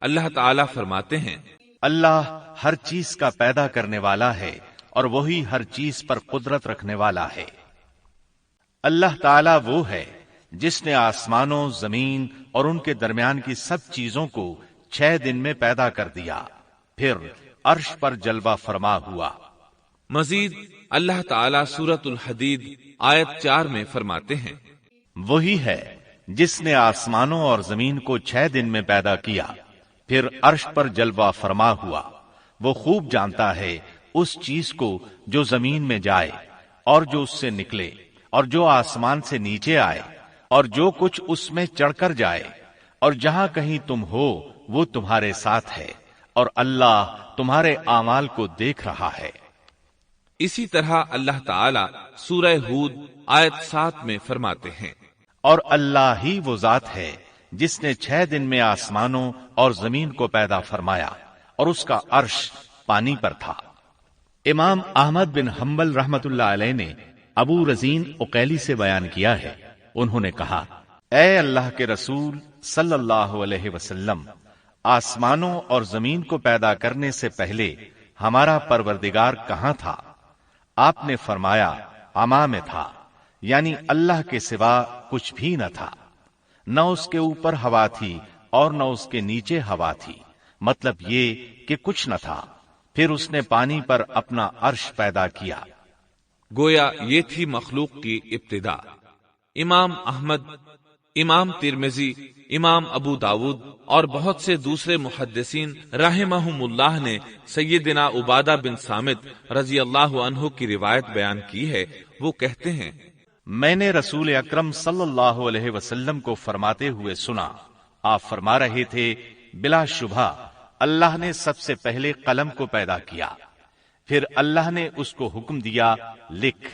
اللہ تعالیٰ فرماتے ہیں، اللہ ہر چیز کا پیدا کرنے والا ہے اور وہی ہر چیز پر قدرت رکھنے والا ہے۔ اللہ تعالیٰ وہ ہے جس نے آسمانوں، زمین اور ان کے درمیان کی سب چیزوں کو 6 دن میں پیدا کر دیا، پھر عرش پر جلوہ فرما ہوا۔ مزید اللہ تعالیٰ سورۃ الحدید آیت 4 میں فرماتے ہیں، وہی ہے جس نے آسمانوں اور زمین کو 6 دن میں پیدا کیا، پھر عرش پر جلوہ فرما ہوا۔ وہ خوب جانتا ہے اس چیز کو جو زمین میں جائے اور جو اس سے نکلے، اور جو آسمان سے نیچے آئے، اور جو کچھ اس میں چڑھ کر جائے، اور جہاں کہیں تم ہو وہ تمہارے ساتھ ہے، اور اللہ تمہارے اعمال کو دیکھ رہا ہے۔ اسی طرح اللہ تعالیٰ سورہ ہود آیت 7 میں فرماتے ہیں، اور اللہ ہی وہ ذات ہے جس نے 6 دن میں آسمانوں اور زمین کو پیدا فرمایا، اور اس کا عرش پانی پر تھا۔ امام احمد بن حنبل رحمت اللہ علیہ نے ابو رزین عقیلی سے بیان کیا ہے، انہوں نے کہا، اے اللہ کے رسول صلی اللہ علیہ وسلم، آسمانوں اور زمین کو پیدا کرنے سے پہلے ہمارا پروردگار کہاں تھا؟ آپ نے فرمایا، عما میں تھا، یعنی اللہ کے سوا کچھ بھی نہ تھا، نہ اس کے اوپر ہوا تھی اور نہ اس کے نیچے ہوا تھی، مطلب یہ کہ کچھ نہ تھا، پھر اس نے پانی پر اپنا عرش پیدا کیا۔ گویا یہ تھی مخلوق کی ابتدا۔ امام احمد، امام ترمذی، امام ابو داود اور بہت سے دوسرے محدثین رحمہم اللہ نے سیدنا عبادہ بن صامت رضی اللہ عنہ کی روایت بیان کی ہے۔ وہ کہتے ہیں، میں نے رسول اکرم صلی اللہ علیہ وسلم کو فرماتے ہوئے سنا، آپ فرما رہے تھے، بلا شبہ اللہ نے سب سے پہلے قلم کو پیدا کیا، پھر اللہ نے اس کو حکم دیا، لکھ،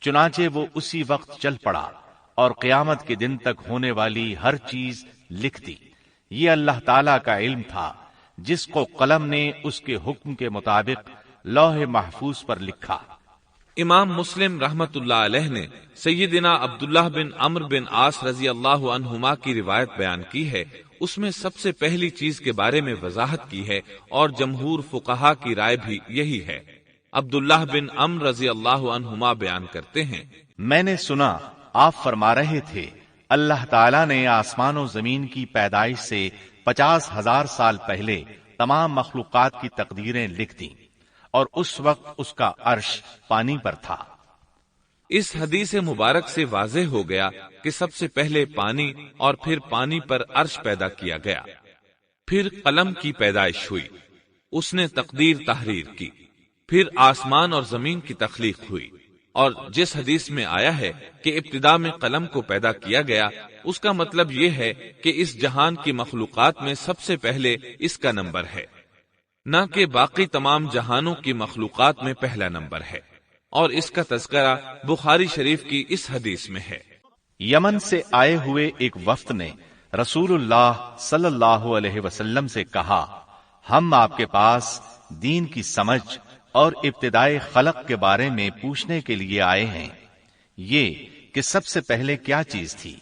چنانچہ وہ اسی وقت چل پڑا اور قیامت کے دن تک ہونے والی ہر چیز لکھ دی۔ یہ اللہ تعالی کا علم تھا جس کو قلم نے اس کے حکم کے مطابق لوح محفوظ پر لکھا۔ امام مسلم رحمت اللہ علیہ نے سیدنا عبداللہ بن عمرو بن عاص رضی اللہ عنہما کی روایت بیان کی ہے، اس میں سب سے پہلی چیز کے بارے میں وضاحت کی ہے، اور جمہور فقہا کی رائے بھی یہی ہے۔ عبداللہ بن عمرو رضی اللہ عنہما بیان کرتے ہیں، میں نے سنا آپ فرما رہے تھے، اللہ تعالیٰ نے آسمان و زمین کی پیدائش سے 50,000 سال پہلے تمام مخلوقات کی تقدیریں لکھ دیں، اور اس وقت اس کا عرش پانی پر تھا۔ اس حدیث مبارک سے واضح ہو گیا کہ سب سے پہلے پانی اور پھر پانی پر عرش پیدا کیا گیا، پھر قلم کی پیدائش ہوئی، اس نے تقدیر تحریر کی، پھر آسمان اور زمین کی تخلیق ہوئی، اور جس حدیث میں آیا ہے کہ ابتدا میں قلم کو پیدا کیا گیا، اس کا مطلب یہ ہے کہ اس جہان کی مخلوقات میں سب سے پہلے اس کا نمبر ہے، نہ کہ باقی تمام جہانوں کی مخلوقات میں پہلا نمبر ہے، اور اس کا تذکرہ بخاری شریف کی اس حدیث میں ہے۔ یمن سے آئے ہوئے ایک وفد نے رسول اللہ صلی اللہ علیہ وسلم سے کہا، ہم آپ کے پاس دین کی سمجھ اور ابتدائی خلق کے بارے میں پوچھنے کے لیے آئے ہیں، یہ کہ سب سے پہلے کیا چیز تھی؟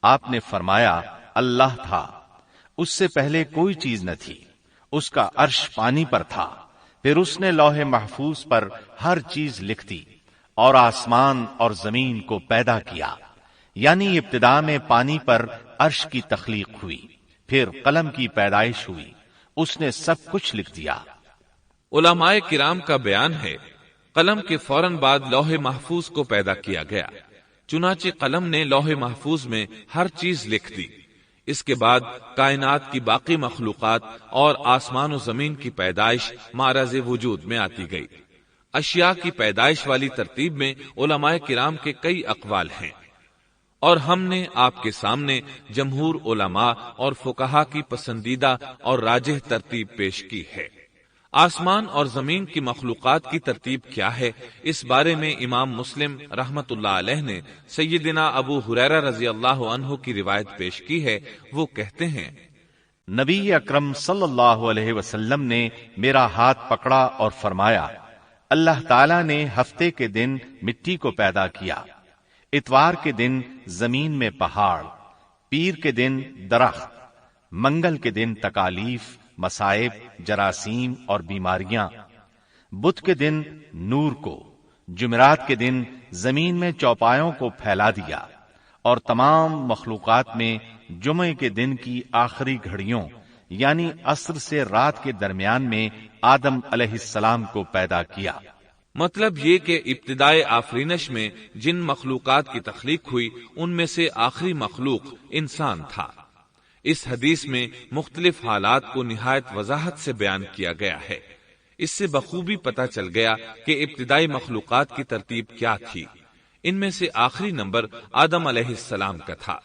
آپ نے فرمایا، اللہ تھا، اس سے پہلے کوئی چیز نہ تھی، اس کا عرش پانی پر تھا، پھر اس نے لوح محفوظ پر ہر چیز لکھ دی، اور آسمان اور زمین کو پیدا کیا، یعنی ابتدا میں پانی پر عرش کی تخلیق ہوئی، پھر قلم کی پیدائش ہوئی، اس نے سب کچھ لکھ دیا۔ علماء کرام کا بیان ہے، قلم کے فوراً بعد لوح محفوظ کو پیدا کیا گیا، چنانچہ قلم نے لوح محفوظ میں ہر چیز لکھ دی۔ اس کے بعد کائنات کی باقی مخلوقات اور آسمان و زمین کی پیدائش معرض وجود میں آتی گئی۔ اشیاء کی پیدائش والی ترتیب میں علماء کرام کے کئی اقوال ہیں، اور ہم نے آپ کے سامنے جمہور علماء اور فقہا کی پسندیدہ اور راجح ترتیب پیش کی ہے۔ آسمان اور زمین کی مخلوقات کی ترتیب کیا ہے، اس بارے میں امام مسلم رحمت اللہ علیہ نے سیدنا ابو ہریرہ رضی اللہ عنہ کی روایت پیش کی ہے۔ وہ کہتے ہیں، نبی اکرم صلی اللہ علیہ وسلم نے میرا ہاتھ پکڑا اور فرمایا، اللہ تعالیٰ نے ہفتے کے دن مٹی کو پیدا کیا، اتوار کے دن زمین میں پہاڑ، پیر کے دن درخت، منگل کے دن تکالیف، مصائب، جراثیم اور بیماریاں، بدھ کے دن نور کو، جمعرات کے دن زمین میں چوپایوں کو پھیلا دیا، اور تمام مخلوقات میں جمعے کے دن کی آخری گھڑیوں یعنی عصر سے رات کے درمیان میں آدم علیہ السلام کو پیدا کیا۔ مطلب یہ کہ ابتدائے آفرینش میں جن مخلوقات کی تخلیق ہوئی ان میں سے آخری مخلوق انسان تھا۔ اس حدیث میں مختلف حالات کو نہایت وضاحت سے بیان کیا گیا ہے۔ اس سے بخوبی پتہ چل گیا کہ ابتدائی مخلوقات کی ترتیب کیا تھی۔ ان میں سے آخری نمبر آدم علیہ السلام کا تھا۔